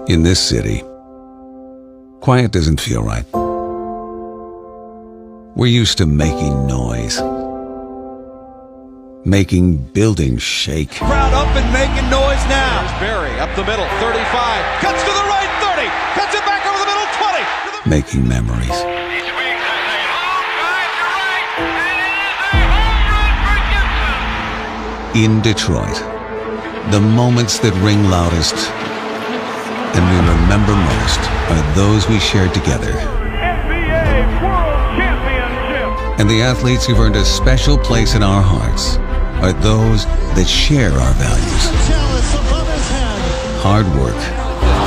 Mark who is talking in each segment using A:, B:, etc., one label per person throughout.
A: In this city, quiet doesn't feel right. We're used to making noise, making buildings shake.
B: Crowd up and making noise now.
C: There's Barry up the middle, 35, cuts to the right, 30, cuts it back over the middle, 20.
A: Making memories. In Detroit, the moments that ring loudest and we remember most are those we shared together.
D: NBA World Championship.
A: And the athletes who've earned a special place in our hearts are those that share our values. Hard work.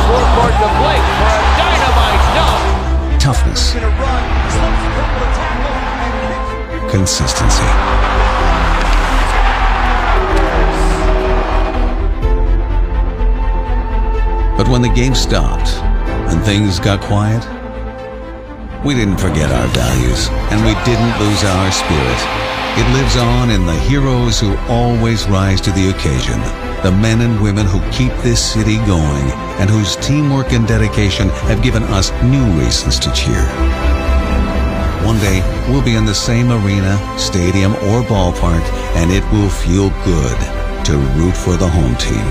E: Scoreboard to Blake for a dynamite dunk.
A: Toughness. Consistency. But when the game stopped and things got quiet, we didn't forget our values and we didn't lose our spirit. It lives on in the heroes who always rise to the occasion, the men and women who keep this city going and whose teamwork and dedication have given us new reasons to cheer. One day, we'll be in the same arena, stadium, or ballpark, and it will feel good to root for the home team.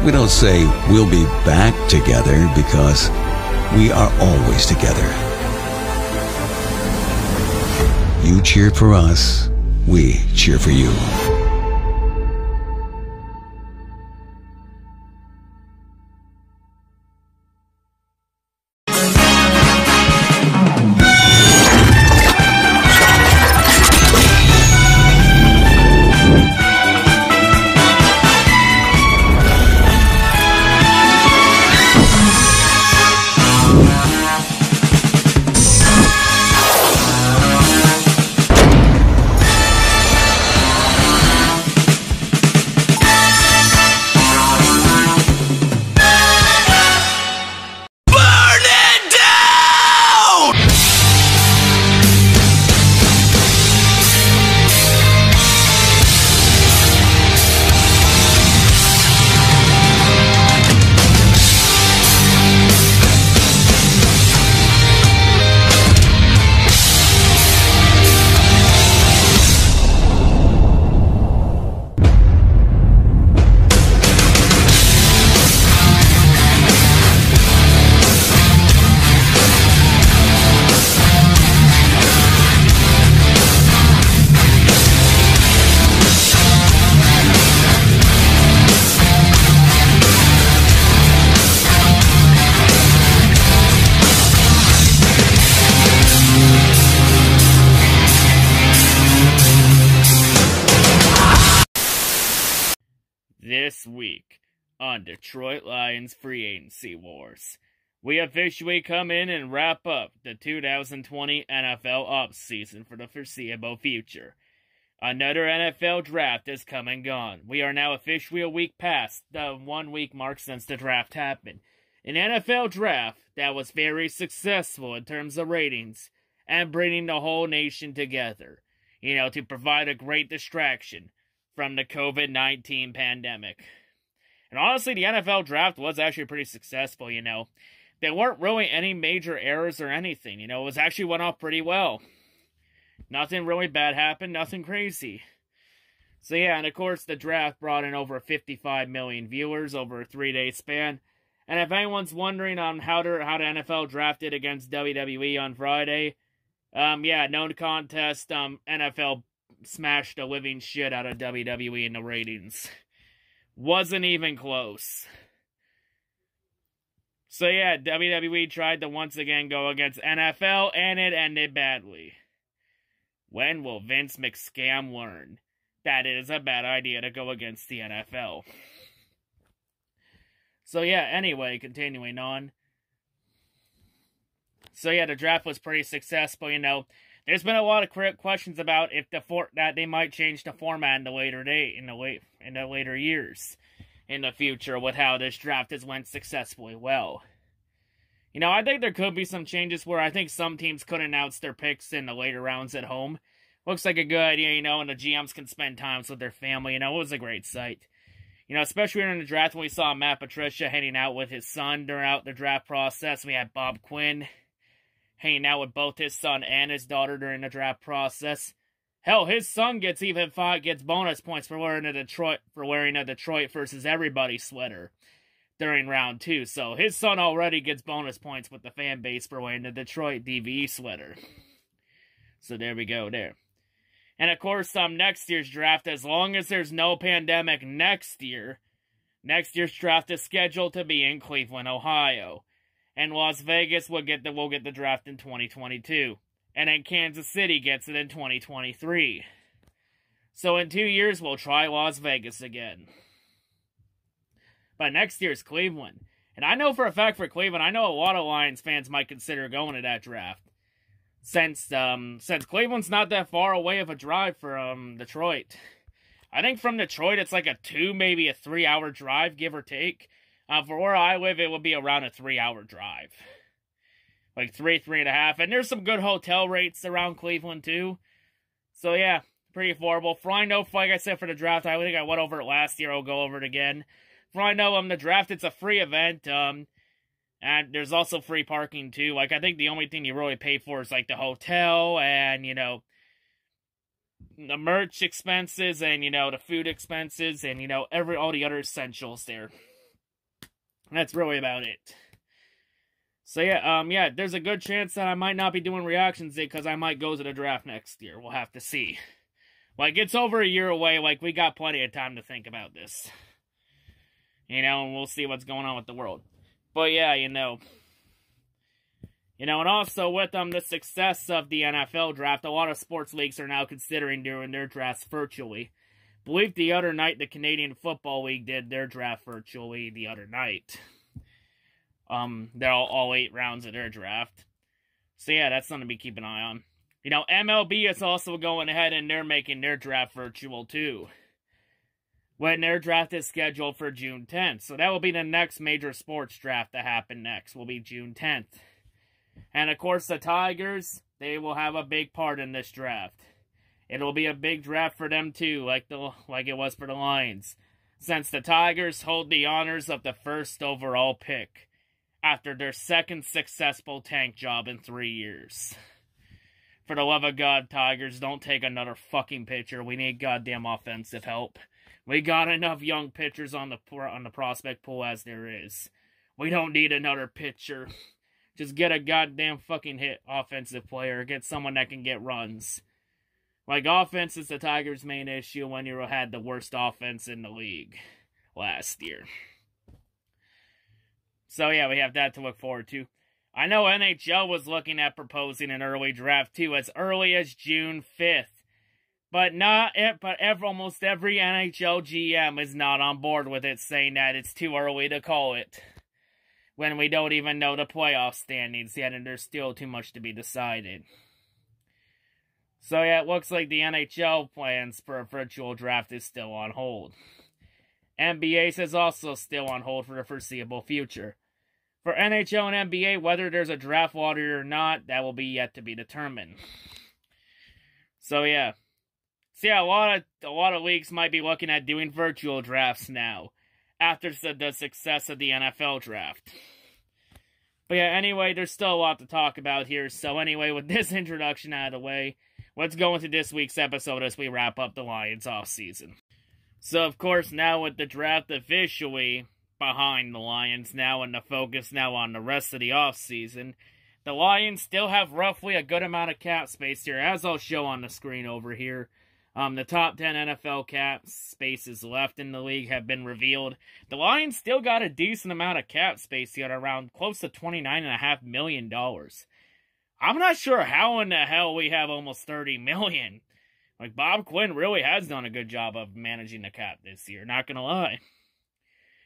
A: We don't say we'll be back together because we are always together. You cheered for us, we cheer for you.
F: This week on Detroit Lions Free Agency Wars, we officially come in and wrap up the 2020 NFL offseason for the foreseeable future. Another NFL draft has come and gone. We are now officially a week past the 1 week mark since the draft happened. An NFL draft that was very successful in terms of ratings and bringing the whole nation together, to provide a great distraction from the COVID-19 pandemic. And honestly, the NFL draft was actually pretty successful, There weren't really any major errors or anything, It was actually went off pretty well. Nothing really bad happened, nothing crazy. So yeah, and of course the draft brought in over 55 million viewers over a 3-day span. And if anyone's wondering on how the NFL drafted against WWE on Friday, no contest, NFL smashed the living shit out of WWE in the ratings. Wasn't even close. So yeah, WWE tried to once again go against NFL, and it ended badly. When will Vince McScam learn that it is a bad idea to go against the NFL? So yeah, anyway, continuing on. So yeah, the draft was pretty successful, There's been a lot of questions about if that they might change the format in the later years in the future with how this draft has went successfully well. I think there could be some changes where I think some teams could announce their picks in the later rounds at home. Looks like a good idea, and the GMs can spend time with their family. It was a great sight. You know, especially during the draft when we saw Matt Patricia hanging out with his son during the draft process. We had Bob Quinn hanging out with both his son and his daughter during the draft process. Hell, his son gets bonus points for wearing a Detroit versus everybody sweater during round 2. So his son already gets bonus points with the fan base for wearing the Detroit DVE sweater. So there we go there. And of course, next year's draft, as long as there's no pandemic next year's draft is scheduled to be in Cleveland, Ohio. And Las Vegas will get the draft in 2022. And then Kansas City gets it in 2023. So in 2 years, we'll try Las Vegas again. But next year's Cleveland. And I know for a fact for Cleveland, I know a lot of Lions fans might consider going to that draft. Since Cleveland's not that far away of a drive from Detroit. I think from Detroit, it's like a 2, maybe a 3-hour drive, give or take. For where I live, it would be around a 3-hour drive. Like 3.5. And there's some good hotel rates around Cleveland, too. So, yeah, pretty affordable. For I know, like I said, for the draft, I think I went over it last year. I'll go over it again. For I know, the draft, it's a free event. And there's also free parking, too. Like, I think the only thing you really pay for is, like, the hotel and, you know, the merch expenses and, you know, the food expenses and, you know, all the other essentials there. And that's really about it. So, yeah, there's a good chance that I might not be doing reactions because I might go to the draft next year. We'll have to see. Like, it's over a year away. Like, we got plenty of time to think about this. You know, and we'll see what's going on with the world. But, yeah, you know, and also with the success of the NFL draft, a lot of sports leagues are now considering doing their drafts virtually. I believe the other night, the Canadian Football League did their draft virtually the other night. They're all 8 rounds of their draft. So yeah, that's something to be keeping an eye on. You know, MLB is also going ahead and they're making their draft virtual too. When their draft is scheduled for June 10th. So that will be the next major sports draft to happen next. Will be June 10th. And of course the Tigers, they will have a big part in this draft. It'll be a big draft for them too, like it was for the Lions. Since the Tigers hold the honors of the first overall pick. After their second successful tank job in 3 years. For the love of God, Tigers, don't take another fucking pitcher. We need goddamn offensive help. We got enough young pitchers on the prospect pool as there is. We don't need another pitcher. Just get a goddamn fucking hit offensive player. Get someone that can get runs. Like, offense is the Tigers' main issue when you had the worst offense in the league last year. So, yeah, we have that to look forward to. I know NHL was looking at proposing an early draft, too, as early as June 5th. But almost every NHL GM is not on board with it, saying that it's too early to call it. When we don't even know the playoff standings yet, and there's still too much to be decided. So, yeah, it looks like the NHL plans for a virtual draft is still on hold. NBA is also still on hold for the foreseeable future. For NHL and NBA, whether there's a draft lottery or not, that will be yet to be determined. So yeah. So yeah, a lot of leagues might be looking at doing virtual drafts now, after the success of the NFL draft. But yeah, anyway, there's still a lot to talk about here. So anyway, with this introduction out of the way, let's go into this week's episode as we wrap up the Lions offseason. So of course, now with the draft officially behind the Lions now and the focus now on the rest of the offseason, the Lions still have roughly a good amount of cap space here, as I'll show on the screen over here. The top 10 NFL cap spaces left in the league have been revealed. The Lions still got a decent amount of cap space here, around close to $29.5 million. I'm not sure how in the hell we have almost $30 million. Like, Bob Quinn really has done a good job of managing the cap this year, not gonna lie.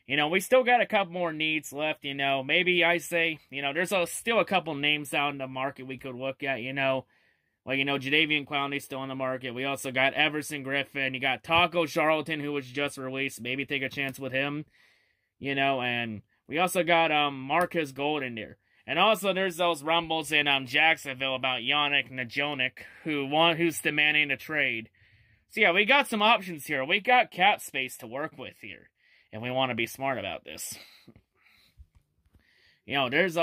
F: You know, we still got a couple more needs left, you know. Maybe I say, you know, there's still a couple names out in the market we could look at, you know. Like, you know, Jadeveon Clowney's still on the market. We also got Everson Griffin. You got Taco Charlton, who was just released. Maybe take a chance with him, you know. And we also got Marcus Golden there. And also there's those rumbles in Jacksonville about Yannick Najonik, who's demanding a trade. So yeah, we got some options here. We got cap space to work with here. if we want to be smart about this. There's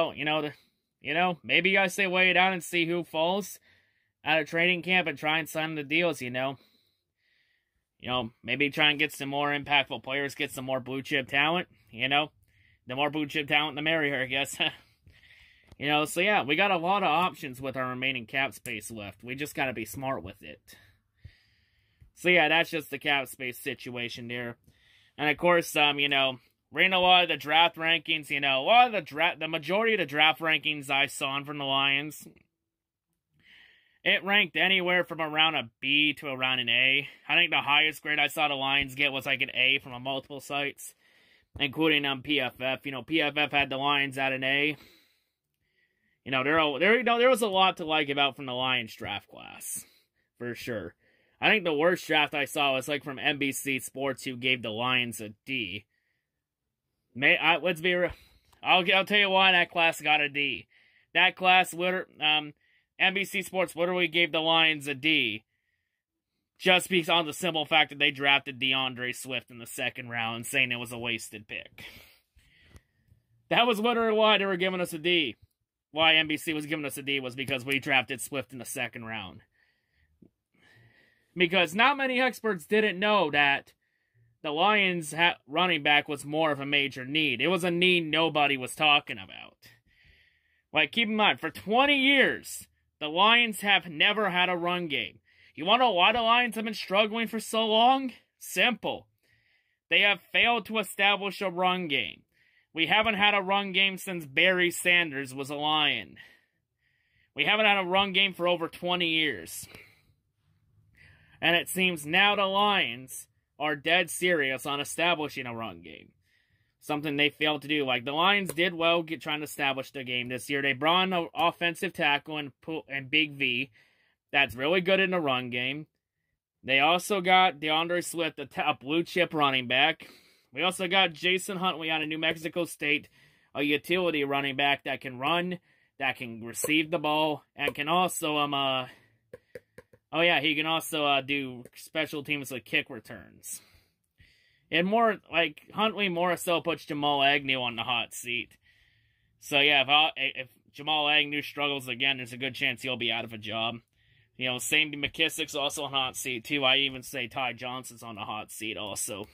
F: maybe you guys say wait it out and see who falls out of training camp and try and sign the deals, maybe try and get some more impactful players, get some more blue chip talent, the more blue chip talent, the merrier, I guess. So yeah, we got a lot of options with our remaining cap space left. We just got to be smart with it. So yeah, that's just the cap space situation there. And of course, reading a lot of the draft rankings, the majority of the draft rankings I saw from the Lions, it ranked anywhere from around a B to around an A. I think the highest grade I saw the Lions get was like an A from multiple sites, including PFF. PFF had the Lions at an A. There was a lot to like about from the Lions draft class, for sure. I think the worst draft I saw was like from NBC Sports, who gave the Lions a D. Let's be real. I'll tell you why that class got a D. That class, NBC Sports literally gave the Lions a D, just because on the simple fact that they drafted DeAndre Swift in the second round, saying it was a wasted pick. That was literally why they were giving us a D. Why NBC was giving us a D was because we drafted Swift in the second round. Because not many experts didn't know that the Lions' running back was more of a major need. It was a need nobody was talking about. Like, keep in mind, for 20 years, the Lions have never had a run game. You want to know why the Lions have been struggling for so long? Simple. They have failed to establish a run game. We haven't had a run game since Barry Sanders was a Lion. We haven't had a run game for over 20 years. And it seems now the Lions are dead serious on establishing a run game. Something they failed to do. Like, the Lions did well trying to establish the game this year. They brought in an offensive tackle and Big V. That's really good in the run game. They also got DeAndre Swift, a blue chip running back. We also got Jason Huntley out of New Mexico State, a utility running back that can run, that can receive the ball, and can also, he can also do special teams like kick returns. And Huntley more so puts Jamal Agnew on the hot seat. So yeah, if Jamal Agnew struggles again, there's a good chance he'll be out of a job. Same to McKissick's also on the hot seat too. I even say Ty Johnson's on the hot seat also.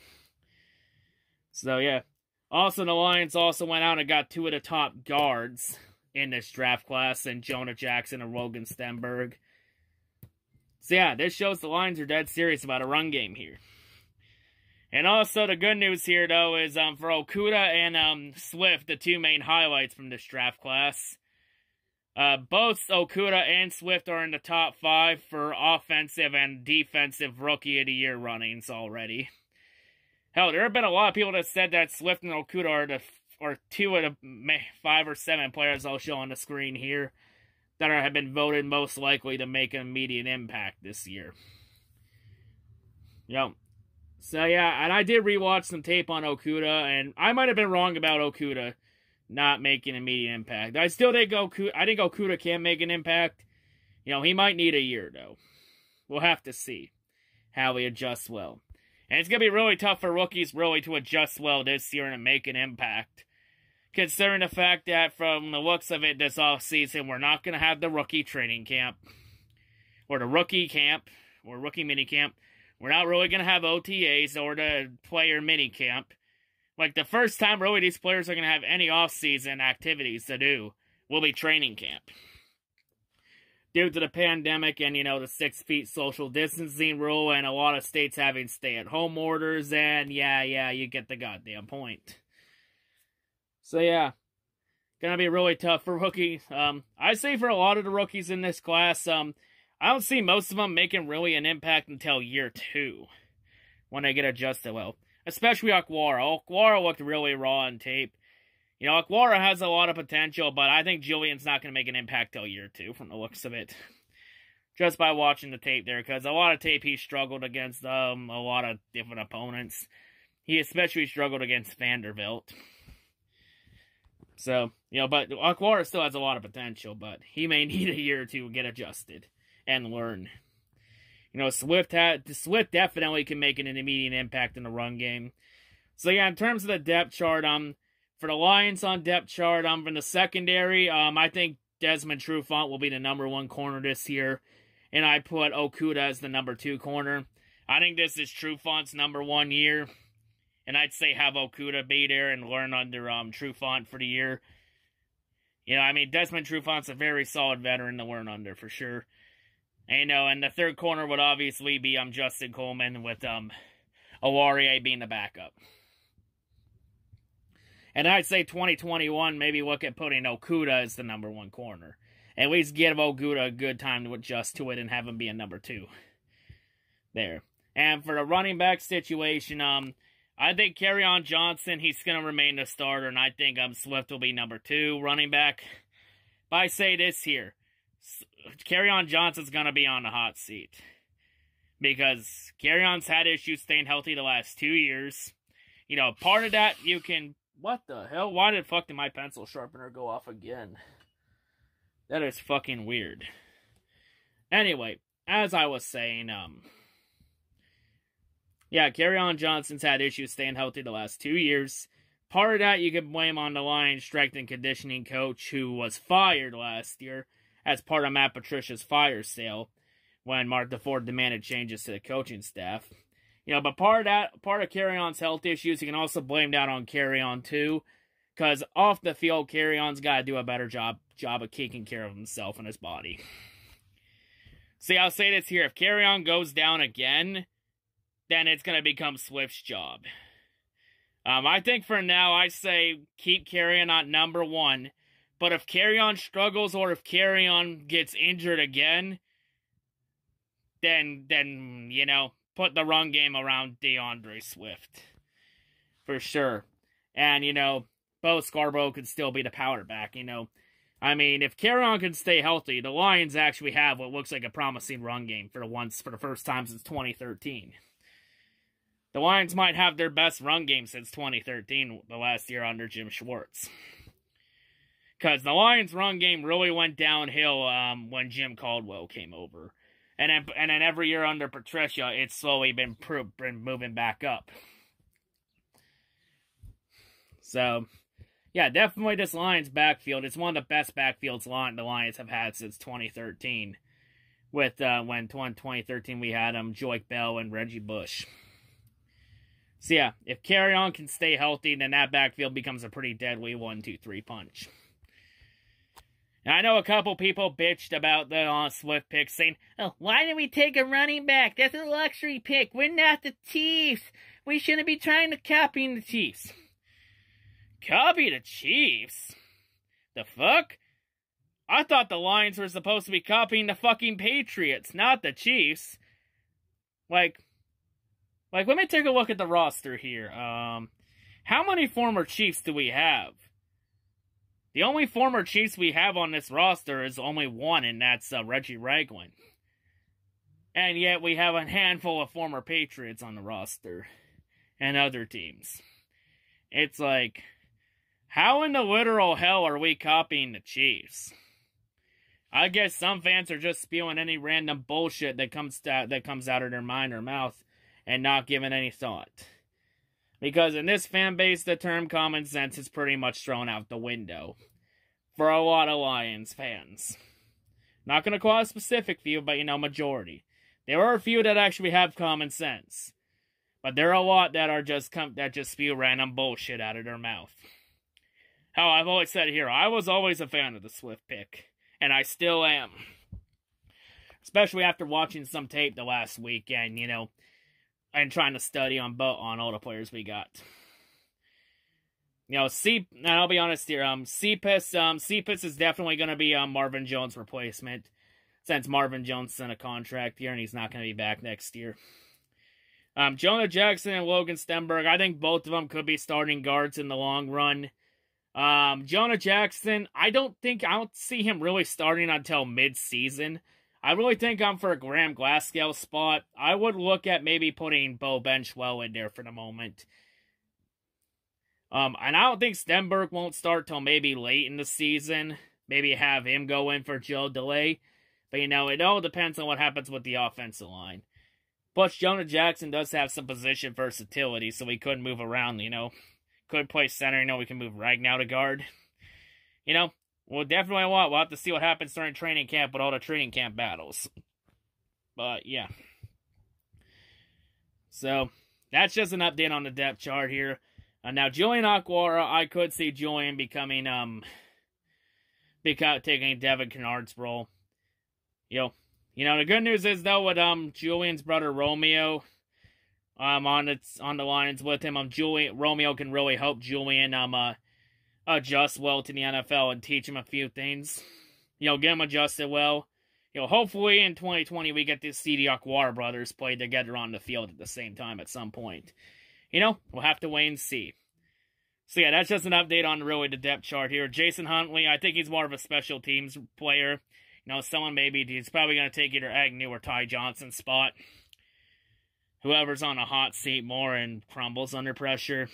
F: So yeah. Also, the Lions also went out and got two of the top guards in this draft class, and Jonah Jackson and Rogan Stenberg. So yeah, this shows the Lions are dead serious about a run game here. And also, the good news here, though, is for Okudah and Swift, the two main highlights from this draft class. Both Okudah and Swift are in the top 5 for offensive and defensive Rookie of the Year runnings already. Hell, there have been a lot of people that said that Swift and Okudah are two of the 5 or 7 players I'll show on the screen here that have been voted most likely to make an immediate impact this year. So yeah, and I did rewatch some tape on Okudah, and I might have been wrong about Okudah not making an immediate impact. I still think Okudah can make an impact. He might need a year, though. We'll have to see how he adjusts well. And it's going to be really tough for rookies really to adjust well this year and make an impact. Considering the fact that from the looks of it this offseason, we're not going to have the rookie training camp. Or the rookie camp. Or rookie mini camp. We're not really going to have OTAs or the player mini camp. Like, the first time really these players are going to have any off-season activities to do will be training camp. Due to the pandemic and, the 6 feet social distancing rule and a lot of states having stay-at-home orders, and yeah, you get the goddamn point. So yeah, gonna be really tough for rookies. I say for a lot of the rookies in this class, I don't see most of them making really an impact until year 2, when they get adjusted well. Especially Okwara. Okwara looked really raw on tape. Okwara has a lot of potential, but I think Julian's not going to make an impact till year 2 from the looks of it. Just by watching the tape there, because a lot of tape he struggled against a lot of different opponents. He especially struggled against Vanderbilt. So, but Okwara still has a lot of potential, but he may need a year or 2 to get adjusted and learn. Swift definitely can make an immediate impact in the run game. So yeah, in terms of the depth chart, for the Lions on depth chart, from the secondary, I think Desmond Trufant will be the #1 corner this year, and I put Okuda as the #2 corner. I think this is Trufant's #1 year, and I'd say have Okuda be there and learn under Trufant for the year. You know, I mean, Desmond Trufant's a very solid veteran to learn under, for sure. And, you know, and the third corner would obviously be Justin Coleman, with Awarie being the backup. And I'd say 2021, maybe look at putting Okuda as the #1 corner. At least give Okuda a good time to adjust to it and have him be a #2. There. And for the running back situation, I think Kerryon Johnson, he's going to remain the starter, and I think Swift will be #2 running back. But I say this here, Kerryon Johnson's going to be on the hot seat. Because Kerryon's had issues staying healthy the last 2 years. You know, part of that you can... What the hell? Why did my pencil sharpener go off again? That is fucking weird. Anyway, as I was saying, yeah, Kerryon Johnson's had issues staying healthy the last 2 years. Part of that you can blame on the Lions strength and conditioning coach, who was fired last year as part of Matt Patricia's fire sale when Mark DeFord demanded changes to the coaching staff. You know, but part of Kerryon's health issues, you can also blame that on Kerryon too, because off the field, Kerryon's got to do a better job of taking care of himself and his body. See, I'll say this here: if Kerryon goes down again, then it's going to become Swift's job. I think for now, I say keep Kerryon at #1, but if Kerryon struggles or if Kerryon gets injured again, then you know, put the run game around DeAndre Swift. For sure. And, you know, Bo Scarborough could still be the power back, you know. I mean, if Kerryon can stay healthy, the Lions actually have what looks like a promising run game for the first time since 2013. The Lions might have their best run game since 2013, the last year under Jim Schwartz. Because the Lions' run game really went downhill when Jim Caldwell came over. And then every year under Patricia, it's slowly been moving back up. So, yeah, definitely this Lions backfield. It's one of the best backfields the Lions have had since 2013. With, when 2013 we had Joique Bell and Reggie Bush. So, yeah, if Kerryon can stay healthy, then that backfield becomes a pretty deadly 1-2-3 punch. Now, I know a couple people bitched about the Swift pick, saying, "Oh, why did we take a running back? That's a luxury pick. We're not the Chiefs. We shouldn't be trying to copy the Chiefs." Copy the Chiefs? The fuck? I thought the Lions were supposed to be copying the fucking Patriots, not the Chiefs. Like, let me take a look at the roster here. How many former Chiefs do we have? The only former Chiefs we have on this roster is only one, and that's Reggie Ragland. And yet we have a handful of former Patriots on the roster. And other teams. It's like, how in the literal hell are we copying the Chiefs? I guess some fans are just spewing any random bullshit that comes out of their mind or mouth and not giving any thought. Because in this fan base, the term common sense is pretty much thrown out the window. For a lot of Lions fans. Not going to call a specific few, but, you know, majority. There are a few that actually have common sense. But there are a lot that are just spew random bullshit out of their mouth. Hell, I've always said here, I was always a fan of the Swift pick. And I still am. Especially after watching some tape the last weekend, you know. And trying to study on all the players we got. You know, I'll be honest here, Cephas is definitely going to be Marvin Jones' replacement. Since Marvin Jones is in a contract here and he's not going to be back next year. Jonah Jackson and Logan Stenberg, I think both of them could be starting guards in the long run. Jonah Jackson, I don't see him really starting until mid-season. I really think I'm for a Graham Glasgow spot. I would look at maybe putting Bo Benchwell in there for the moment. And I don't think Stenberg won't start till maybe late in the season. Maybe have him go in for Joe DeLay. But, you know, it all depends on what happens with the offensive line. Plus, Jonah Jackson does have some position versatility, so he could move around, you know. Could play center, you know, we can move Ragnow to guard. You know, we'll definitely we'll have to see what happens during training camp with all the training camp battles. But, yeah. So, that's just an update on the depth chart here. Now, Julian Okwara, I could see Julian becoming, taking Devin Kennard's role. You know, the good news is, though, with, Julian's brother, Romeo, on the lines with him, Romeo can really help Julian, adjust well to the NFL and teach him a few things. You know, get him adjusted well. You know, hopefully in 2020 we get to see the Okwara brothers play together on the field at the same time at some point. You know, we'll have to wait and see. So yeah, that's just an update on really the depth chart here. Jason Huntley, I think he's more of a special teams player. You know, someone maybe, he's probably going to take either Agnew or Ty Johnson's spot. Whoever's on a hot seat more and crumbles under pressure.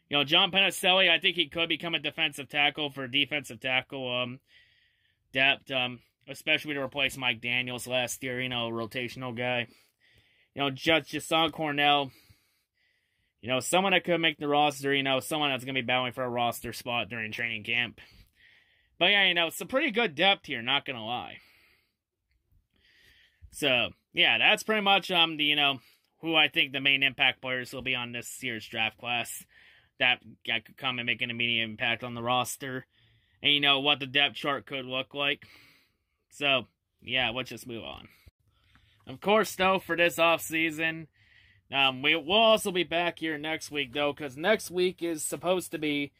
F: You know, John Penicilli, I think he could become a defensive tackle for defensive tackle depth, especially to replace Mike Daniels last year, you know, rotational guy. You know, Jason Cornell, you know, someone that could make the roster, you know, someone that's going to be battling for a roster spot during training camp. But yeah, you know, it's a pretty good depth here, not going to lie. So, yeah, that's pretty much, you know, who I think the main impact players will be on this year's draft class. That could come and make an immediate impact on the roster. And, you know, what the depth chart could look like. So, yeah, let's just move on. Of course, though, for this offseason, we'll also be back here next week, though, because next week is supposed to be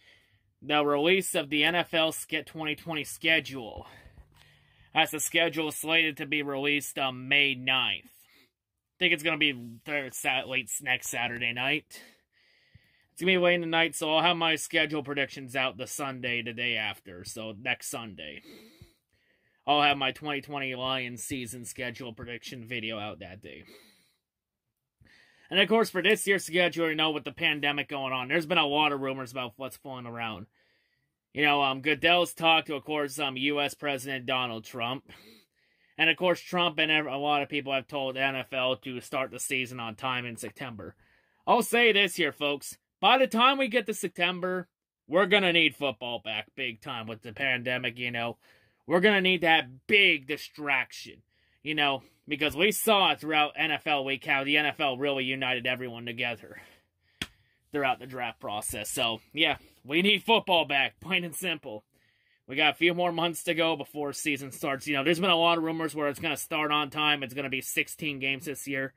F: the release of the NFL 2020 schedule. As the schedule is slated to be released on May 9th. I think it's going to be late next Saturday night. It's going to be late in the night, so I'll have my schedule predictions out the day after, so next Sunday. I'll have my 2020 Lions season schedule prediction video out that day. And of course, for this year's schedule, you know, with the pandemic going on, there's been a lot of rumors about what's flowing around. You know, Goodell's talked to, of course, U.S. President Donald Trump. And of course, Trump and a lot of people have told the NFL to start the season on time in September. I'll say this here, folks. By the time we get to September, we're going to need football back big time with the pandemic, you know. We're going to need that big distraction, you know, because we saw it throughout NFL week how the NFL really united everyone together throughout the draft process. So, yeah, we need football back, plain and simple. We got a few more months to go before season starts. You know, there's been a lot of rumors where it's going to start on time. It's going to be 16 games this year.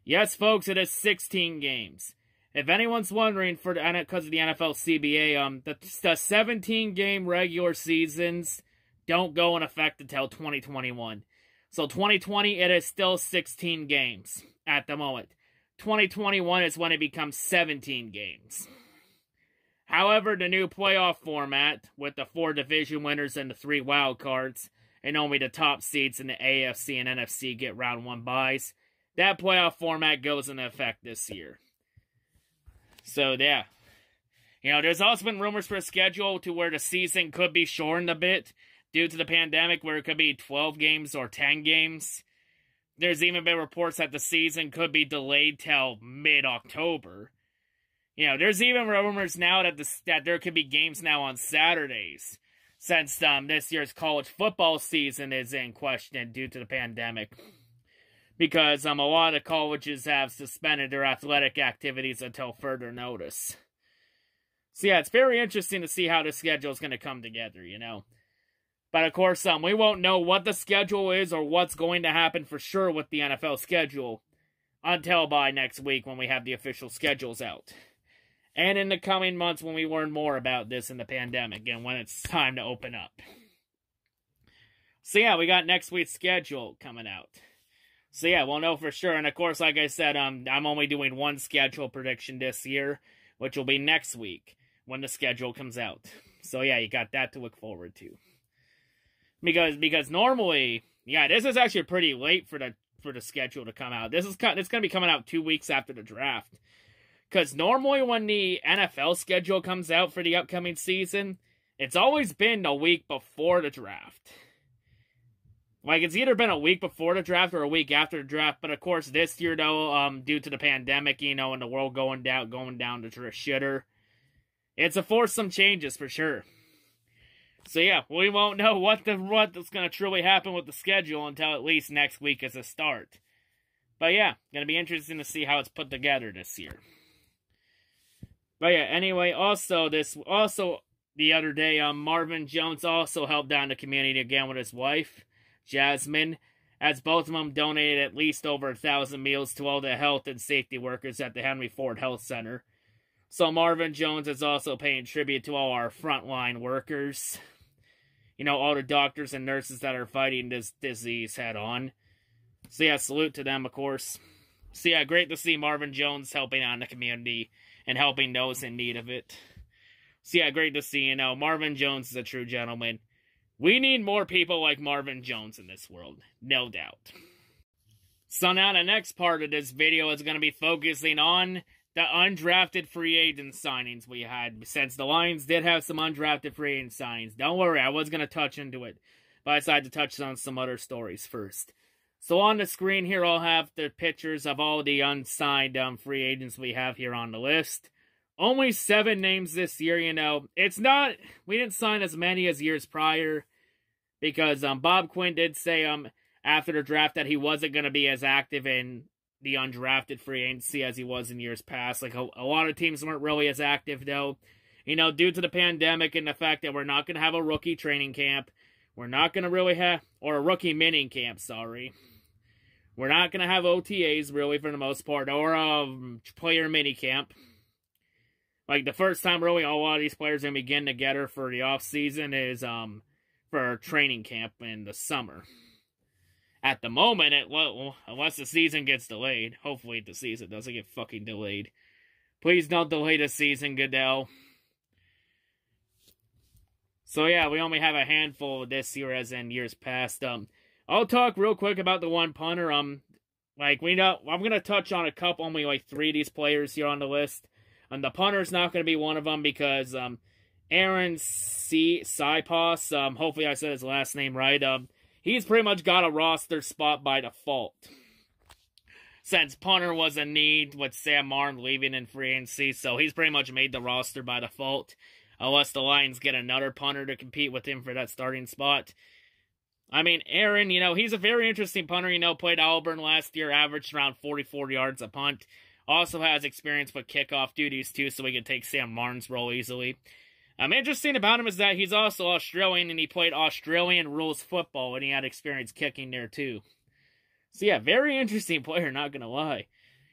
F: Yes, folks, it is 16 games. If anyone's wondering, because of the NFL CBA, the 17-game regular seasons don't go in effect until 2021. So 2020, it is still 16 games at the moment. 2021 is when it becomes 17 games. However, the new playoff format, with the 4 division winners and the 3 wild cards, and only the top seeds in the AFC and NFC get round 1 byes, that playoff format goes into effect this year. So, yeah. You know, there's also been rumors for a schedule to where the season could be shortened a bit due to the pandemic, where it could be 12 games or 10 games. There's even been reports that the season could be delayed till mid-October. You know, there's even rumors now that there could be games now on Saturdays, since this year's college football season is in question due to the pandemic. Because a lot of colleges have suspended their athletic activities until further notice. So yeah, it's very interesting to see how the schedule is going to come together, you know. But of course, we won't know what the schedule is or what's going to happen for sure with the NFL schedule until by next week when we have the official schedules out. And in the coming months when we learn more about this in the pandemic and when it's time to open up. So yeah, we got next week's schedule coming out. So yeah, we'll know for sure. And of course, like I said, I'm only doing one schedule prediction this year, which will be next week when the schedule comes out. So yeah, you got that to look forward to. Because normally, yeah, this is actually pretty late for the schedule to come out. It's going to be coming out 2 weeks after the draft. Because normally when the NFL schedule comes out for the upcoming season, it's always been a week before the draft. Like, it's either been a week before the draft or a week after the draft. But, of course, this year, though, due to the pandemic, you know, and the world going down to the shitter, it's forced some changes for sure. So, yeah, we won't know what's going to truly happen with the schedule until at least next week as a start. But, yeah, going to be interesting to see how it's put together this year. But, yeah, anyway, also, the other day, Marvin Jones also helped out in the community again with his wife, Jasmine, as both of them donated at least over 1,000 meals to all the health and safety workers at the Henry Ford Health Center. So Marvin Jones is also paying tribute to all our frontline workers. You know, all the doctors and nurses that are fighting this disease head on. So yeah, salute to them, of course. So yeah, great to see Marvin Jones helping out in the community and helping those in need of it. So yeah, great to see, you know, Marvin Jones is a true gentleman. We need more people like Marvin Jones in this world, no doubt. So now the next part of this video is going to be focusing on the undrafted free agent signings we had, since the Lions did have some undrafted free agent signings. Don't worry, I was going to touch into it, but I decided to touch on some other stories first. So on the screen here, I'll have the pictures of all the unsigned free agents we have here on the list. Only 7 names this year, you know. It's not, we didn't sign as many as years prior, because Bob Quinn did say after the draft that he wasn't going to be as active in the undrafted free agency as he was in years past. Like, a lot of teams weren't really as active, though. You know, due to the pandemic and the fact that we're not going to have a rookie training camp. We're not going to really have, or a rookie mini camp, sorry. We're not going to have OTAs, really, for the most part, or a player mini camp. Like, the first time, really, a lot of these players are going to be getting together for the off-season is for training camp in the summer. At the moment, unless the season gets delayed. Hopefully the season doesn't get fucking delayed. Please don't delay the season, Goodell. So yeah, we only have a handful this year as in years past. I'll talk real quick about the one punter. Like, I'm going to touch on a couple, only like 3 of these players here on the list. The punter's not going to be one of them because Aaron Sipos, hopefully I said his last name right, he's pretty much got a roster spot by default. Since punter was a need with Sam Martin leaving in free agency, so he's pretty much made the roster by default. Unless the Lions get another punter to compete with him for that starting spot. I mean, Aaron, you know, he's a very interesting punter. You know, played Auburn last year, averaged around 44 yards a punt. Also has experience with kickoff duties, too, so he can take Sam Martin's role easily. Interesting about him is that he's also Australian, and he played Australian rules football, and he had experience kicking there, too. So, yeah, very interesting player, not gonna lie.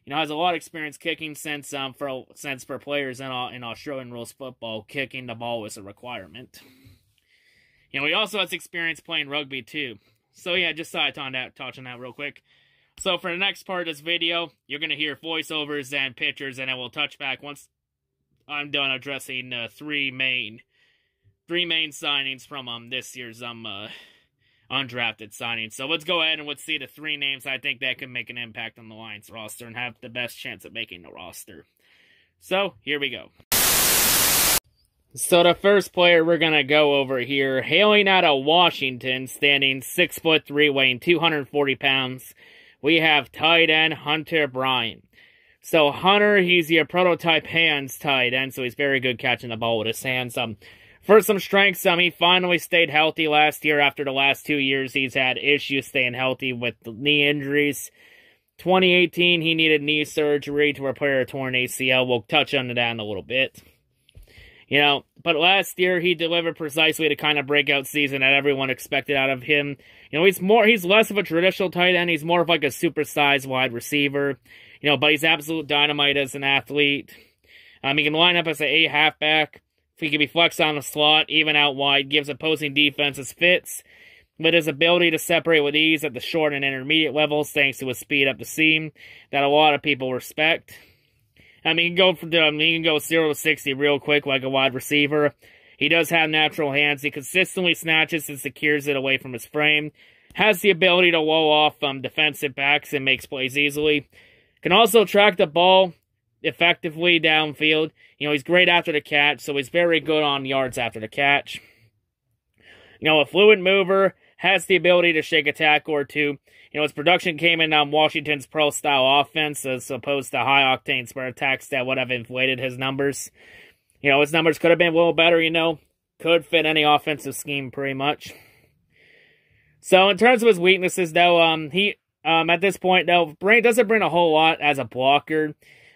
F: You know, has a lot of experience kicking since for players in Australian rules football, kicking the ball was a requirement. You know, he also has experience playing rugby, too. So, yeah, just thought I'd touch on that real quick. So, for the next part of this video, you're going to hear voiceovers and pictures, and then we'll touch back once I'm done addressing 3 main signings from this year's undrafted signings. So, let's go ahead and let's see the 3 names I think that can make an impact on the Lions roster and have the best chance at making the roster. So, here we go. So, the first player we're going to go over here, hailing out of Washington, standing 6'3", weighing 240 pounds, we have tight end Hunter Bryant. So, Hunter, he's your prototype hands tight end, so he's very good catching the ball with his hands. For some strengths, he finally stayed healthy last year. After the last 2 years, he's had issues staying healthy with knee injuries. 2018, he needed knee surgery to repair a torn ACL. We'll touch on that in a little bit. You know, but last year he delivered precisely the kind of breakout season that everyone expected out of him. You know, he's less of a traditional tight end. He's more of like a supersized wide receiver. You know, but he's absolute dynamite as an athlete. He can line up as an A halfback. He can be flexed on the slot, even out wide, gives opposing defenses fits. With his ability to separate with ease at the short and intermediate levels, thanks to his speed up the seam, that a lot of people respect. He can go 0 to 60 real quick like a wide receiver. He does have natural hands. He consistently snatches and secures it away from his frame. Has the ability to wall off defensive backs and makes plays easily. Can also track the ball effectively downfield. You know, he's great after the catch, so he's very good on yards after the catch. You know, a fluid mover, has the ability to shake a tackle or two. You know, his production came in Washington's pro-style offense as opposed to high-octane spread attacks that would have inflated his numbers. You know, his numbers could have been a little better, you know. Could fit any offensive scheme pretty much. So, in terms of his weaknesses, though, he, at this point, though, doesn't bring a whole lot as a blocker,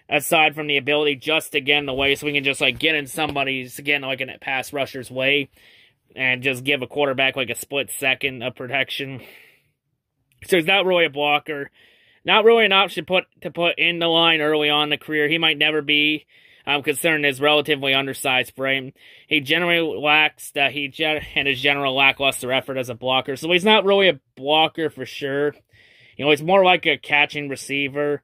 F: aside from the ability just to get in the way, so we can just, like, get in somebody's, again, like, in a pass rusher's way, and just give a quarterback, like, a split second of protection. So he's not really a blocker. Not really an option to put in the line early on in the career. He might never be, considering his relatively undersized frame. He generally lacks and his general lackluster effort as a blocker. So he's not really a blocker for sure. You know, he's more like a catching receiver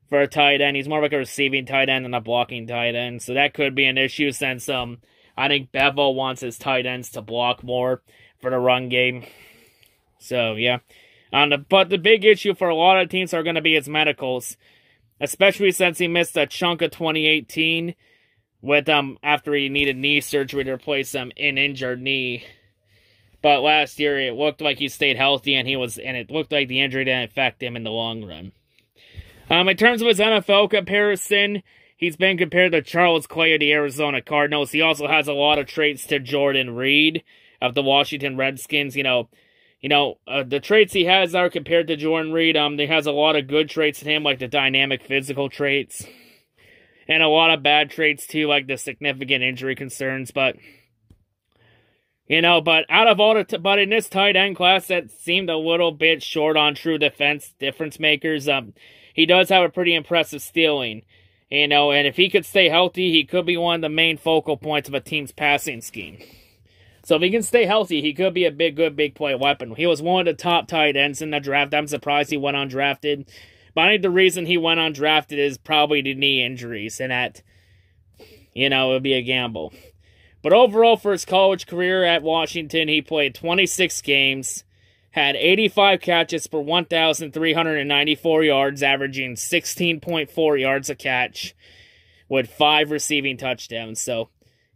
F: for a tight end. He's more like a receiving tight end than a blocking tight end. So that could be an issue since I think Bevel wants his tight ends to block more for the run game. So, yeah. But the big issue for a lot of teams are going to be his medicals, especially since he missed a chunk of 2018 with after he needed knee surgery to replace an injured knee. But last year it looked like he stayed healthy and it looked like the injury didn't affect him in the long run. In terms of his NFL comparison, he's been compared to Charles Clay of the Arizona Cardinals. He also has a lot of traits to Jordan Reed of the Washington Redskins. The traits he has are compared to Jordan Reed. He has a lot of good traits in him, like the dynamic physical traits. And a lot of bad traits, too, like the significant injury concerns. But out of all but in this tight end class, that seemed a little bit short on true difference makers. He does have a pretty impressive stealing. And if he could stay healthy, he could be one of the main focal points of a team's passing scheme. So if he can stay healthy, he could be a good big play weapon. He was one of the top tight ends in the draft. I'm surprised he went undrafted. But I think the reason he went undrafted is probably the knee injuries. And that, it would be a gamble. But overall, for his college career at Washington, he played 26 games, had 85 catches for 1,394 yards, averaging 16.4 yards a catch, with 5 receiving touchdowns. So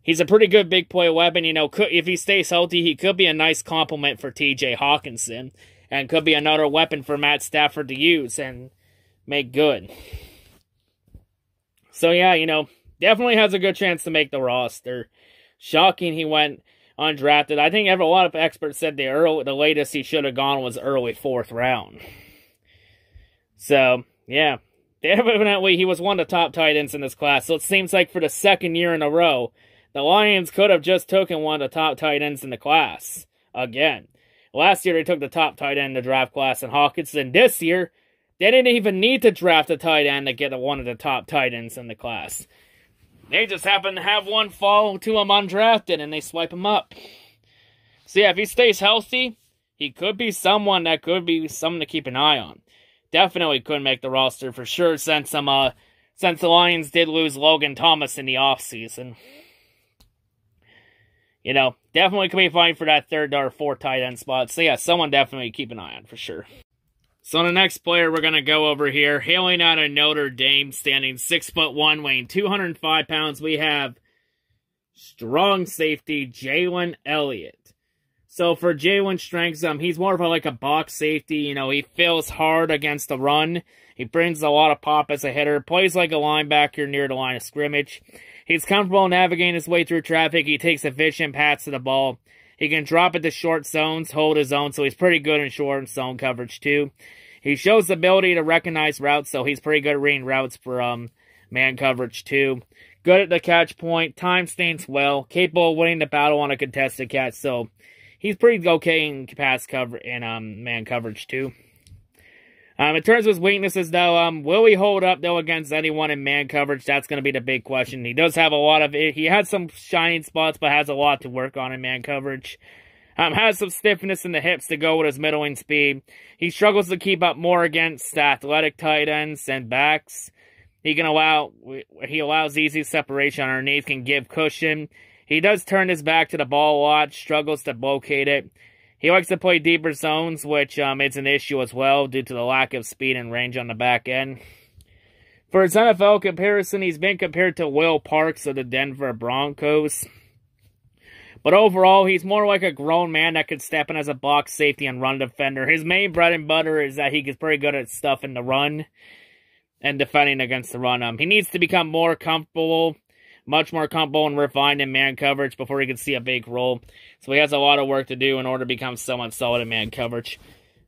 F: he's a pretty good big play weapon. If he stays healthy, he could be a nice complement for T.J. Hawkinson, and could be another weapon for Matt Stafford to use and make good. So yeah, definitely has a good chance to make the roster. Shocking he went undrafted. I think a lot of experts said the latest he should have gone was early 4th round. So, yeah. Evidently, he was one of the top tight ends in this class. So it seems like for the second year in a row, the Lions could have just taken one of the top tight ends in the class. Again. Last year, they took the top tight end in the draft class in Hawkinson. This year, they didn't even need to draft a tight end to get one of the top tight ends in the class. They just happen to have one fall to him undrafted, and they swipe him up. So yeah, if he stays healthy, he could be someone that could be someone to keep an eye on. Definitely could make the roster for sure, since the Lions did lose Logan Thomas in the offseason. Definitely could be fighting for that 3rd or 4th tight end spot. So yeah, someone definitely keep an eye on for sure. So the next player we're going to go over here, hailing out of Notre Dame, standing 6'1", weighing 205 pounds, we have strong safety Jalen Elliott. So for Jalen's strengths, he's more of a box safety. He feels hard against the run. He brings a lot of pop as a hitter, plays like a linebacker near the line of scrimmage. He's comfortable navigating his way through traffic. He takes efficient paths to the ball. He can drop into short zones, hold his own, so he's pretty good in short zone coverage too. He shows the ability to recognize routes, so he's pretty good at reading routes for man coverage too. Good at the catch point, time stance well, capable of winning the battle on a contested catch, so he's pretty okay in pass cover and man coverage too. In terms of his weaknesses, though, will he hold up, though, against anyone in man coverage? That's going to be the big question. He does have a lot of it. He has some shining spots, but has a lot to work on in man coverage. Has some stiffness in the hips to go with his middling speed. He struggles to keep up more against athletic tight ends and backs. He allows easy separation underneath, can give cushion. He does turn his back to the ball a lot, struggles to locate it. He likes to play deeper zones, which is an issue as well due to the lack of speed and range on the back end. For his NFL comparison, he's been compared to Will Parks of the Denver Broncos. But overall, he's more like a grown man that could step in as a box safety and run defender. His main bread and butter is that he gets pretty good at stuff in the run and defending against the run. He needs to become more comfortable, much more comfortable and refined in man coverage before he can see a big role. So he has a lot of work to do in order to become somewhat solid in man coverage.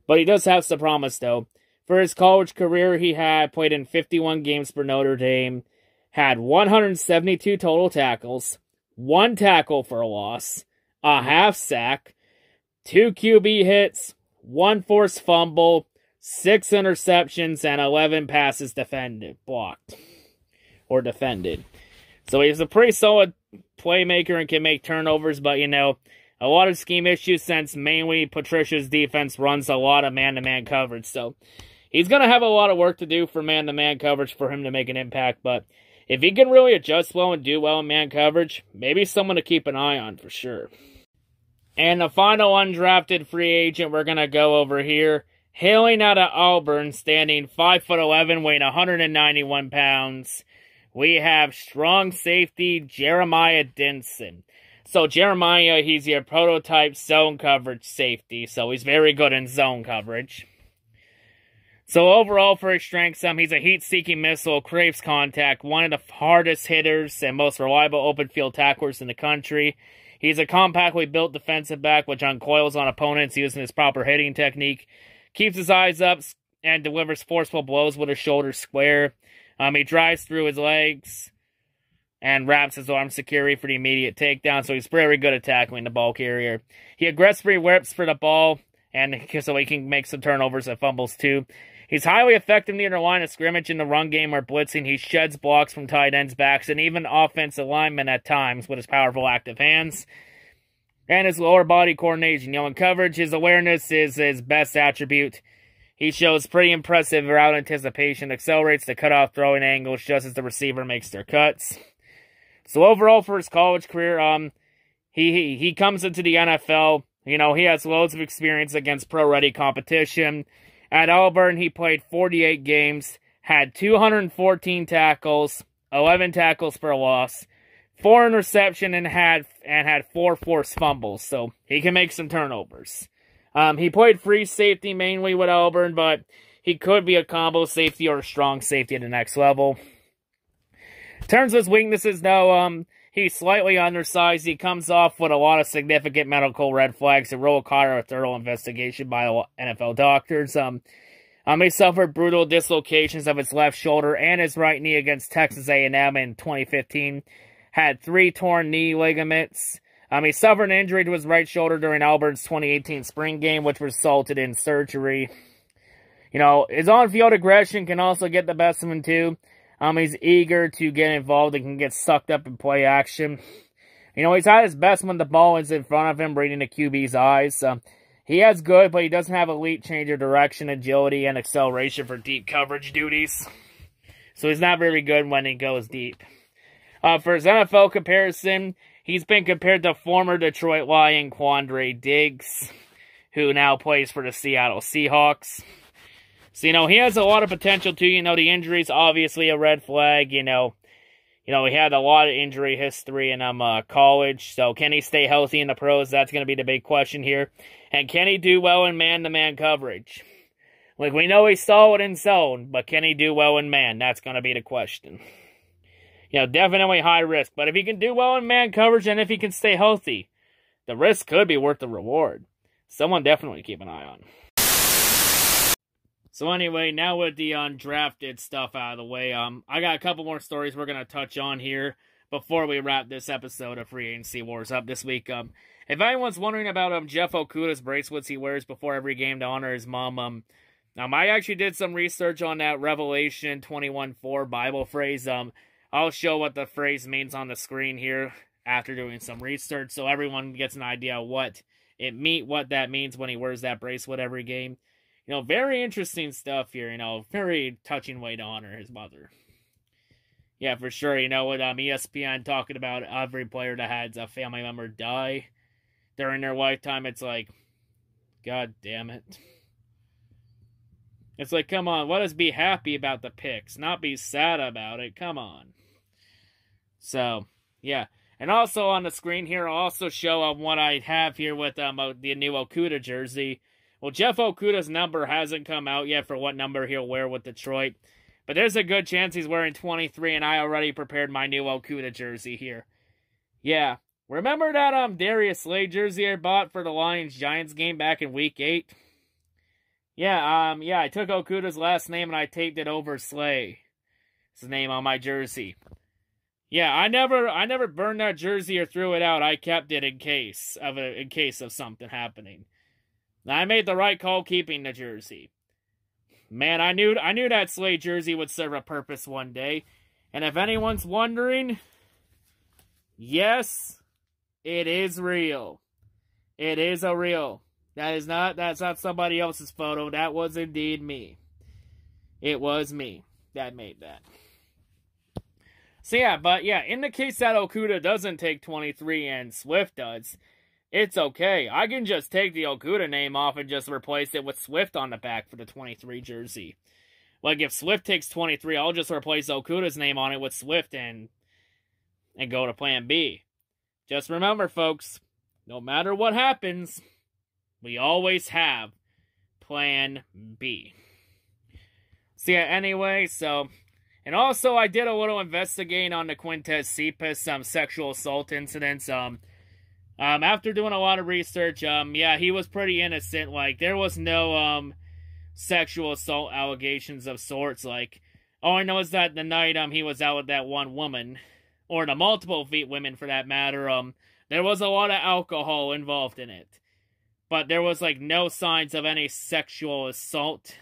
F: But he does have some promise, though. For his college career, he had played in 51 games for Notre Dame, had 172 total tackles, 1 tackle for a loss, a half sack, 2 QB hits, 1 forced fumble, 6 interceptions, and 11 passes blocked. So he's a pretty solid playmaker and can make turnovers, but, you know, a lot of scheme issues since mainly Patricia's defense runs a lot of man-to-man coverage. So he's going to have a lot of work to do for man-to-man coverage for him to make an impact, but if he can really adjust well and do well in man coverage, maybe someone to keep an eye on for sure. And the final undrafted free agent we're going to go over here, hailing out of Auburn, standing 5'11", weighing 191 pounds, we have strong safety Jeremiah Dinson. So Jeremiah, he's your prototype zone coverage safety, so he's very good in zone coverage. So overall, for his strengths, he's a heat-seeking missile, craves contact, one of the hardest hitters and most reliable open field tacklers in the country. He's a compactly built defensive back, which uncoils on opponents using his proper hitting technique, keeps his eyes up, and delivers forceful blows with his shoulders square. He drives through his legs and wraps his arms securely for the immediate takedown, so he's very good at tackling the ball carrier. He aggressively whips for the ball, and so he can make some turnovers and fumbles too. He's highly effective near the line of scrimmage in the run game or blitzing. He sheds blocks from tight ends, backs, and even offensive linemen at times with his powerful active hands. And his lower body coordination. In coverage, his awareness is his best attribute. He shows pretty impressive route anticipation, accelerates the cutoff throwing angles just as the receiver makes their cuts. So overall, for his college career, he comes into the NFL. You know, he has loads of experience against pro-ready competition. At Auburn, he played 48 games, had 214 tackles, 11 tackles for a loss, 4 interceptions, and had 4 forced fumbles. So he can make some turnovers. He played free safety mainly with Auburn, but he could be a combo safety or a strong safety at the next level. In terms of his weaknesses, though, he's slightly undersized. He comes off with a lot of significant medical red flags that will require a thorough investigation by NFL doctors. He suffered brutal dislocations of his left shoulder and his right knee against Texas A&M in 2015. Had 3 torn knee ligaments. He suffered an injury to his right shoulder during Auburn's 2018 spring game, which resulted in surgery. You know, his on-field aggression can also get the best of him, too. He's eager to get involved and can get sucked up in play action. You know, he's at his best when the ball is in front of him, reading the QB's eyes. He has good, but he doesn't have elite change of direction, agility, and acceleration for deep coverage duties. So he's not very good when he goes deep. For his NFL comparison, he's been compared to former Detroit Lion Quandre Diggs, who now plays for the Seattle Seahawks. So, you know, he has a lot of potential, too. You know, the injury's obviously a red flag. You know, he had a lot of injury history in college. So, can he stay healthy in the pros? That's going to be the big question here. And can he do well in man-to-man coverage? Like, we know he's solid in zone, but can he do well in man? That's going to be the question. You know, definitely high risk. But if he can do well in man coverage and if he can stay healthy, the risk could be worth the reward. Someone definitely keep an eye on. So anyway, now with the undrafted stuff out of the way, I got a couple more stories we're going to touch on here before we wrap this episode of Free Agency Wars up this week. If anyone's wondering about Jeff Okuda's bracelets he wears before every game to honor his mom, I actually did some research on that Revelation 21:4 Bible phrase. I'll show what the phrase means on the screen here after doing some research so everyone gets an idea what that means when he wears that bracelet every game. You know, very interesting stuff here, you know, very touching way to honor his mother. Yeah, for sure, you know, with ESPN talking about every player that had a family member die during their lifetime, it's like, God damn it. It's like, come on, let us be happy about the picks, not be sad about it, come on. So, yeah. And also on the screen here, I'll also show what I have here with the new Okuda jersey. Well, Jeff Okuda's number hasn't come out yet for what number he'll wear with Detroit. But there's a good chance he's wearing 23, and I already prepared my new Okuda jersey here. Yeah. Remember that Darius Slay jersey I bought for the Lions-Giants game back in Week 8? Yeah, I took Okuda's last name and I taped it over Slay. His name on my jersey. Yeah, I never burned that jersey or threw it out. I kept it in case of something happening. I made the right call keeping the jersey. Man, I knew that Slay jersey would serve a purpose one day. And if anyone's wondering, yes, it is real. It is a real. That's not somebody else's photo. That was indeed me. It was me that made that. So yeah, in the case that Okuda doesn't take 23 and Swift does, it's okay. I can just take the Okuda name off and just replace it with Swift on the back for the 23 jersey. Like, if Swift takes 23, I'll just replace Okuda's name on it with Swift and go to plan B. Just remember, folks, no matter what happens, we always have plan B. So yeah, anyway, and also I did a little investigating on the Quintez Cephas sexual assault incidents. After doing a lot of research, yeah, he was pretty innocent. Like, there was no sexual assault allegations of sorts. Like, all I know is that the night he was out with that one woman, or the multiple women for that matter, there was a lot of alcohol involved in it. But there was, like, no signs of any sexual assault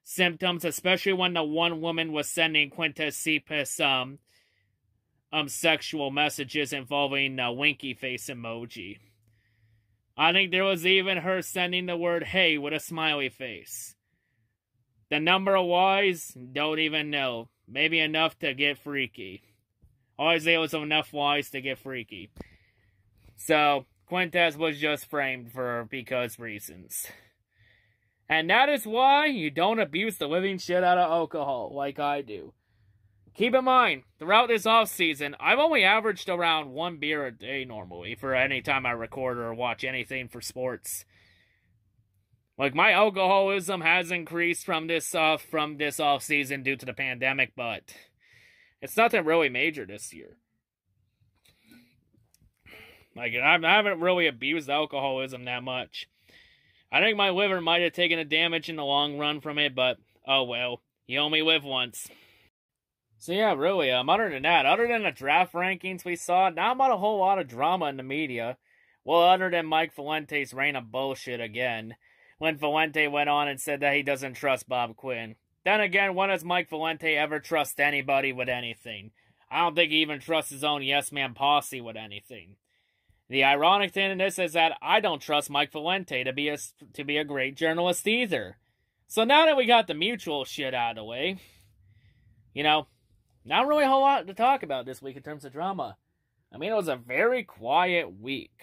F: symptoms, especially when the one woman was sending Quintez Cephas sexual messages involving a winky face emoji. I think there was even her sending the word hey with a smiley face. The number of Y's, don't even know. Maybe enough to get freaky. Always say it was enough Y's to get freaky. So, Quintez was just framed because reasons. And that is why you don't abuse the living shit out of alcohol like I do. Keep in mind, throughout this off-season, I've only averaged around 1 beer a day normally for any time I record or watch anything for sports. Like, my alcoholism has increased from this off-season due to the pandemic, but it's nothing really major this year. Like, I haven't really abused alcoholism that much. I think my liver might have taken a damage in the long run from it, but oh well. You only live once. So yeah, really, other than the draft rankings we saw, not about a whole lot of drama in the media. Well, other than Mike Fuente's reign of bullshit again, when Fuente went on and said that he doesn't trust Bob Quinn. Then again, when has Mike Fuente ever trust anybody with anything? I don't think he even trusts his own yes-man posse with anything. The ironic thing in this is that I don't trust Mike Fuente to be a great journalist either. So now that we got the mutual shit out of the way, you know, not really a whole lot to talk about this week in terms of drama. I mean, it was a very quiet week.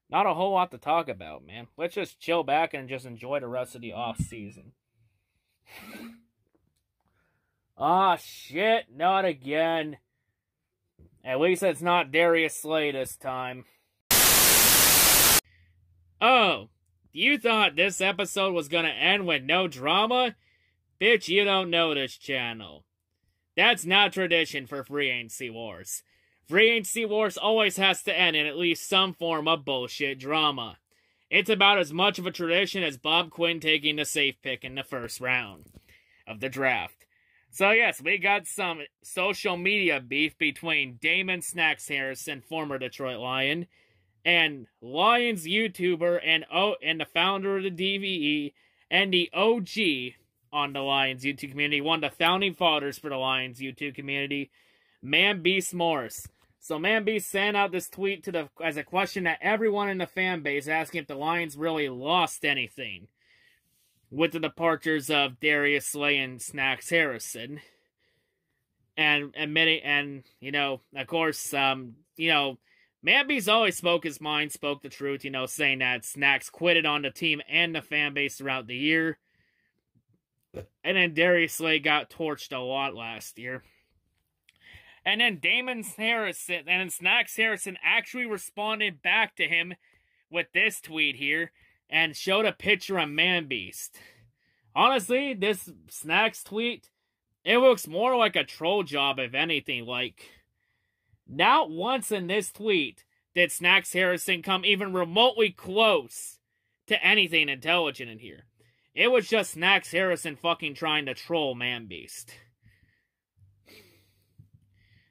F: Not a whole lot to talk about, man. Let's just chill back and just enjoy the rest of the off-season. Ah, shit, not again. At least it's not Darius Slay this time. Oh, you thought this episode was gonna end with no drama? Bitch, you don't know this channel. That's not tradition for Free Agency Wars. Free Agency Wars always has to end in at least some form of bullshit drama. It's about as much of a tradition as Bob Quinn taking the safe pick in the first round of the draft. So yes, we got some social media beef between Damon Snacks Harrison, former Detroit Lion, and Lions YouTuber and the founder of the DVE and the OG on the Lions YouTube community, one of the founding fathers for the Lions YouTube community, Man Beast Morris. So Man Beast sent out this tweet as a question to everyone in the fan base, asking if the Lions really lost anything with the departures of Darius Slay and Snacks Harrison. And admitting, and, you know, of course, you know, Man Beast always spoke his mind, spoke the truth, you know, saying that Snacks quitted on the team and the fan base throughout the year. And then Darius Slay got torched a lot last year. And then Snacks Harrison actually responded back to him with this tweet here and showed a picture of Man Beast. Honestly, this Snacks tweet, it looks more like a troll job, if anything. Like, not once in this tweet did Snacks Harrison come even remotely close to anything intelligent in here. It was just Snacks Harrison fucking trying to troll Man Beast.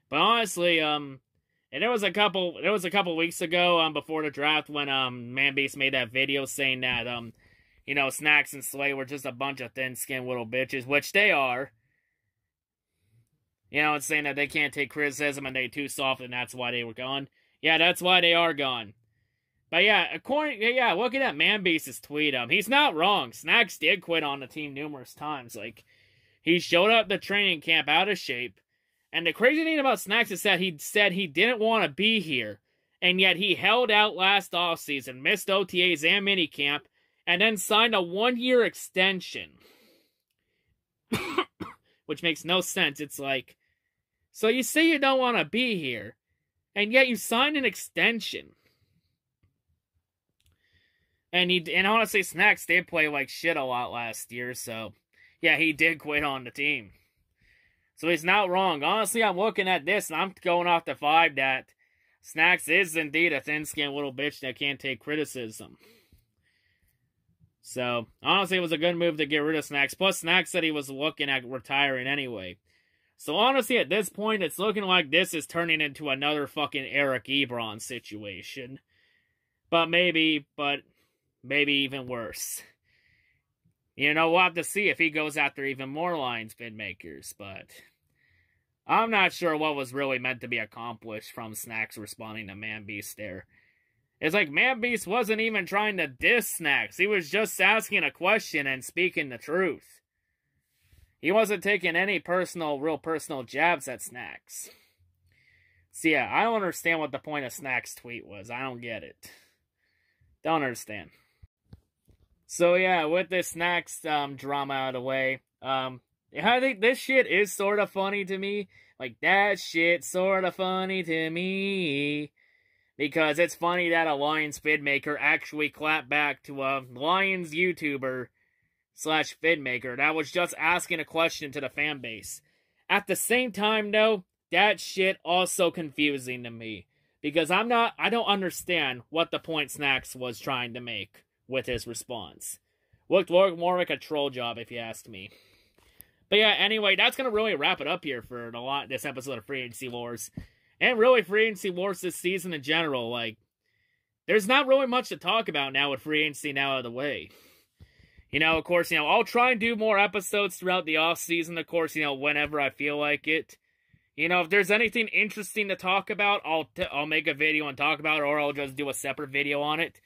F: But honestly, and there was a couple weeks ago, before the draft when, Man Beast made that video saying that, you know, Snacks and Slay were just a bunch of thin-skinned little bitches, which they are. You know, it's saying that they can't take criticism and they're too soft and that's why they were gone. Yeah, that's why they are gone. But yeah, looking at Man Beast's tweet, he's not wrong. Snacks did quit on the team numerous times. Like, he showed up to training camp out of shape. And the crazy thing about Snacks is that he said he didn't want to be here. And yet he held out last offseason, missed OTAs and minicamp, and then signed a 1-year extension. Which makes no sense. It's like, so you say you don't want to be here, and yet you signed an extension. And honestly, Snacks did play like shit a lot last year, so yeah, he did quit on the team. So he's not wrong. Honestly, I'm looking at this, and I'm going off the vibe that Snacks is indeed a thin-skinned little bitch that can't take criticism. So, honestly, it was a good move to get rid of Snacks. Plus, Snacks said he was looking at retiring anyway. So, honestly, at this point, it's looking like this is turning into another fucking Eric Ebron situation. But maybe even worse. You know, we'll have to see if he goes after even more Lions bid makers, but I'm not sure what was really meant to be accomplished from Snacks responding to Man Beast there. It's like Man Beast wasn't even trying to diss Snacks. He was just asking a question and speaking the truth. He wasn't taking any real personal jabs at Snacks. So yeah, I don't understand what the point of Snacks' tweet was. I don't get it. Don't understand. So yeah, with this Snacks drama out of the way, I think this shit is sort of funny to me. Like, that shit sort of funny to me. Because it's funny that a Lions bid maker actually clapped back to a Lions YouTuber / bid maker that was just asking a question to the fan base. At the same time, though, that shit also confusing to me. Because I don't understand what the point Snacks was trying to make with his response. Looked more like a troll job, if you ask me. But yeah, anyway, that's going to really wrap it up here for this episode of Free Agency Wars. And really, Free Agency Wars this season in general. Like, there's not really much to talk about now with Free Agency now out of the way. You know, of course, I'll try and do more episodes throughout the off-season, of course, whenever I feel like it. If there's anything interesting to talk about, I'll make a video and talk about it, or I'll just do a separate video on it.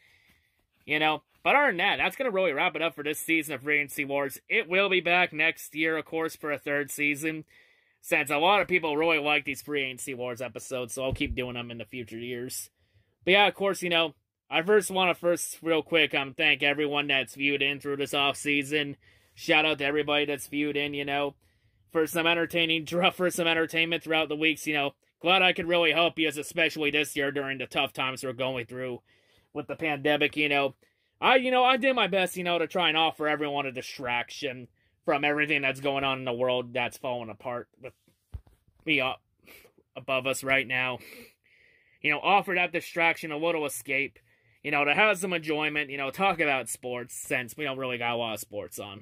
F: But other than that, that's going to really wrap it up for this season of Free Agency Wars. It will be back next year, of course, for a third season, since a lot of people really like these Free Agency Wars episodes, so I'll keep doing them in the future years. But yeah, of course, I want to real quick, thank everyone that's viewed in through this off-season. Shout out to everybody that's viewed in, for some entertainment throughout the weeks, Glad I could really help you, especially this year during the tough times we're going through with the pandemic, I did my best, to try and offer everyone a distraction from everything that's going on in the world that's falling apart with me up above us right now. Offer that distraction, a little escape, to have some enjoyment, talk about sports, since we don't really got a lot of sports on.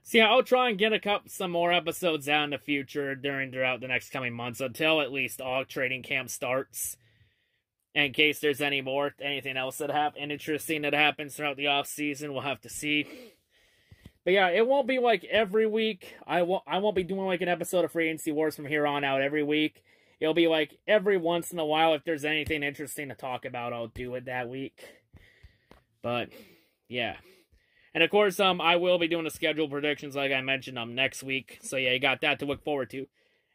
F: So yeah, I'll try and get some more episodes out in the future throughout the next coming months, until at least all training camp starts. In case there's anything else interesting that happens throughout the off season, we'll have to see. But yeah, it won't be like every week. I won't be doing like an episode of Free Agency Wars from here on out every week. It'll be like every once in a while. If there's anything interesting to talk about, I'll do it that week. But yeah, and of course, I will be doing the schedule predictions like I mentioned next week. So yeah, you got that to look forward to.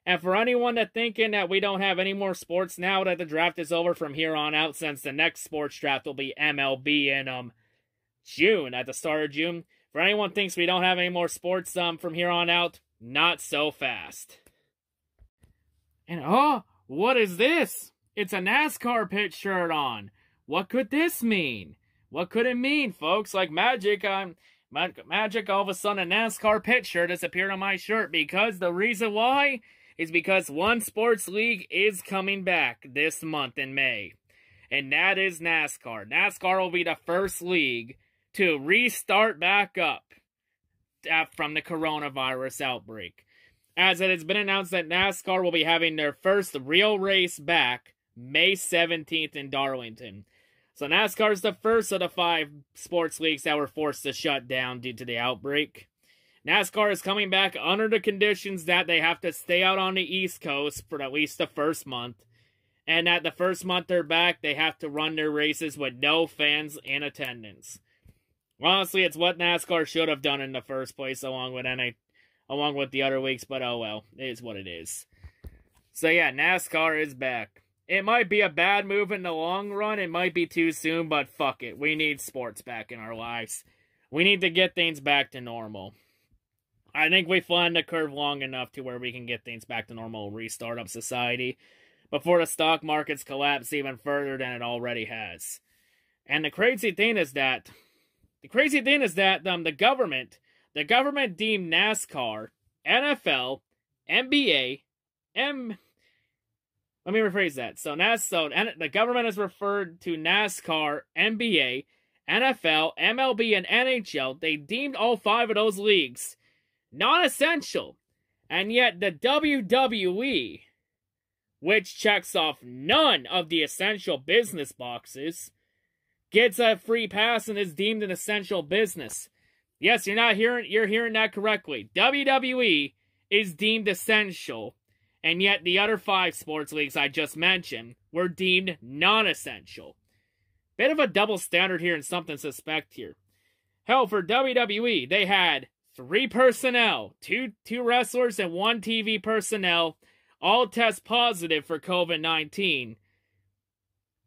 F: And for anyone that's thinking that we don't have any more sports now that the draft is over from here on out, since the next sports draft will be MLB in June, at the start of June. For anyone thinks we don't have any more sports from here on out, not so fast. And oh, what is this? It's a NASCAR pit shirt on. What could this mean? What could it mean, folks? Like magic, magic, all of a sudden a NASCAR pit shirt has appeared on my shirt, because the reason why is because one sports league is coming back this month in May, and that is NASCAR. NASCAR will be the first league to restart back up from the coronavirus outbreak, as it has been announced that NASCAR will be having their first real race back May 17th in Darlington. So NASCAR is the first of the 5 sports leagues that were forced to shut down due to the outbreak. NASCAR is coming back under the conditions that they have to stay out on the East Coast for at least the first month. And at the first month they're back, they have to run their races with no fans in attendance. Honestly, it's what NASCAR should have done in the first place, along with the other leagues, but oh well, it is what it is. So yeah, NASCAR is back. It might be a bad move in the long run, it might be too soon, but fuck it. We need sports back in our lives. We need to get things back to normal. I think we flattened the curve long enough to where we can get things back to normal and restart up society before the stock markets collapse even further than it already has. And the crazy thing is that the government deemed NASCAR, NFL, NBA, let me rephrase that. So the government has referred to NASCAR, NBA, NFL, MLB, and NHL. They deemed all 5 of those leagues non-essential. And yet the WWE, which checks off none of the essential business boxes, gets a free pass and is deemed an essential business. Yes, you're hearing that correctly. WWE is deemed essential. And yet the other 5 sports leagues I just mentioned were deemed non-essential. Bit of a double standard here and something suspect here. Hell, for WWE, they had 3 personnel, 2 wrestlers and 1 TV personnel, all test positive for COVID-19.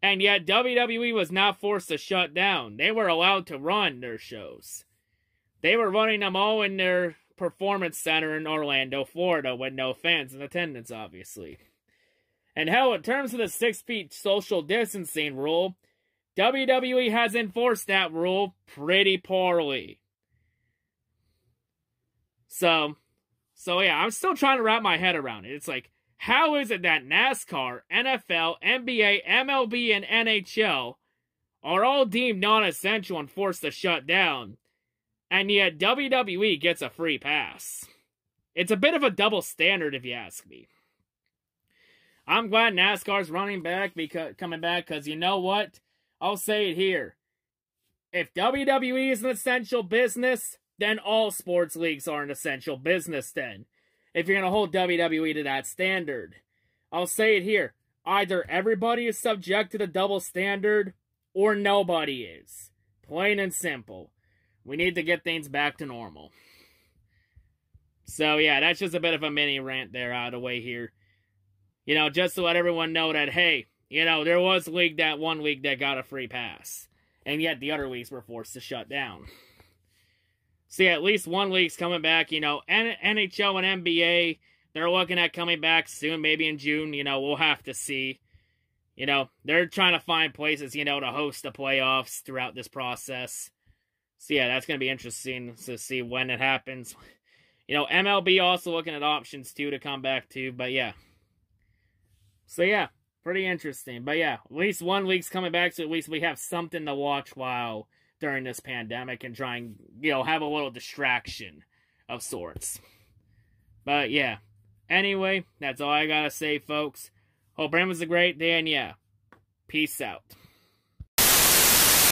F: And yet WWE was not forced to shut down. They were allowed to run their shows. They were running them all in their Performance Center in Orlando, Florida, with no fans in attendance, obviously. And hell, in terms of the 6 feet social distancing rule, WWE has enforced that rule pretty poorly. So yeah, I'm still trying to wrap my head around it. It's like, how is it that NASCAR, NFL, NBA, MLB, and NHL are all deemed non-essential and forced to shut down, and yet WWE gets a free pass? It's a bit of a double standard, if you ask me. I'm glad NASCAR's coming back, because you know what? I'll say it here. If WWE is an essential business, then all sports leagues are an essential business then. If you're going to hold WWE to that standard. I'll say it here. Either everybody is subject to the double standard, or nobody is. Plain and simple. We need to get things back to normal. So yeah, that's just a bit of a mini rant there out of the way here. You know, just to let everyone know that, hey, you know, there was one league that got a free pass. And yet the other leagues were forced to shut down. See, at least one league's coming back. You know, NHL and NBA, they're looking at coming back soon, maybe in June. You know, we'll have to see. You know, they're trying to find places, you know, to host the playoffs throughout this process. So yeah, that's going to be interesting to see when it happens. You know, MLB also looking at options too to come back too, but yeah. So yeah, pretty interesting. But yeah, at least one league's coming back, so at least we have something to watch while during this pandemic and try and, you know, have a little distraction of sorts. But yeah, anyway, that's all I gotta say, folks. Hope everyone's a great day, and yeah, peace out.